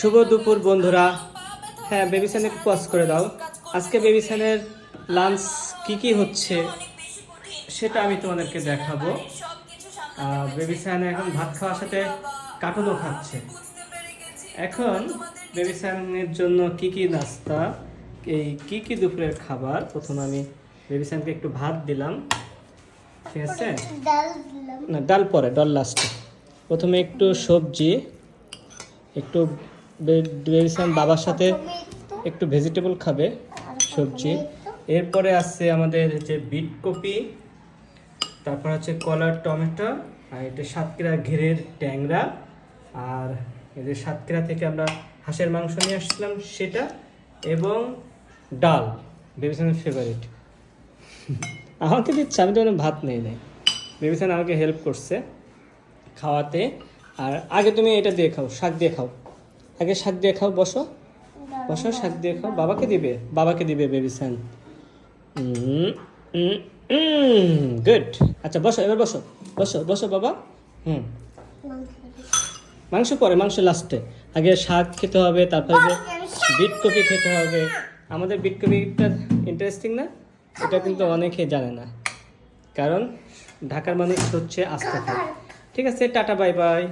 শুভ দুপুর বন্ধুরা। হ্যাঁ, বেবিসান একটু পজ করে দাও। আজকে বেবিসানের লাঞ্চ কি হচ্ছে সেটা আমি তোমাদেরকে দেখাবো। বেবিসান এখন ভাত খাওয়ার সাথে কার্টুনও খাচ্ছে। এখন বেবিসানের জন্য কি নাস্তা, এই কি দুপুরের খাবার। প্রথমে আমি বেবিসানকে একটু ভাত দিলাম, ঠিক আছে? না, ডাল পরে, ডাল লাস্টে। প্রথমে একটু সবজি, একটু বেবিসান বাবার সাথে একটু ভেজিটেবল খাবে, সবজি। এরপরে আছে আমাদের যে বিট কপি, তারপর আছে কলার টমেটো, আর এটা সাতক্ষীরা ঘেরের ট্যাংরা, আর এদের সাতক্ষীরা থেকে আমরা হাঁসের মাংস নিয়ে আসছিলাম সেটা, এবং ডাল, বেবিসানের ফেভারিট। আমাকে দিচ্ছে, আমি তো ভাত নেই নাই। বেবিসান আমাকে হেল্প করছে খাওয়াতে। আর আগে তুমি এটা দিয়ে খাও, শাক দিয়ে খাও। আগে শাক দিয়ে খাও, বসো বসো, শাক দিয়ে খাও। বাবাকে দিবে বেবিসান। গুড। আচ্ছা বসো, এবার বসো বসো বসো বাবা। মাংস পরে, মাংস লাস্টে। আগে শাক খেতে হবে, তারপরে যে বিট কপি খেতে হবে। আমাদের বিট কপিটা ইন্টারেস্টিং না? এটা কিন্তু অনেকেই জানে না, কারণ ঢাকার মানুষ হচ্ছে আস্তে খায়। ঠিক আছে, টাটা, বাই বাই।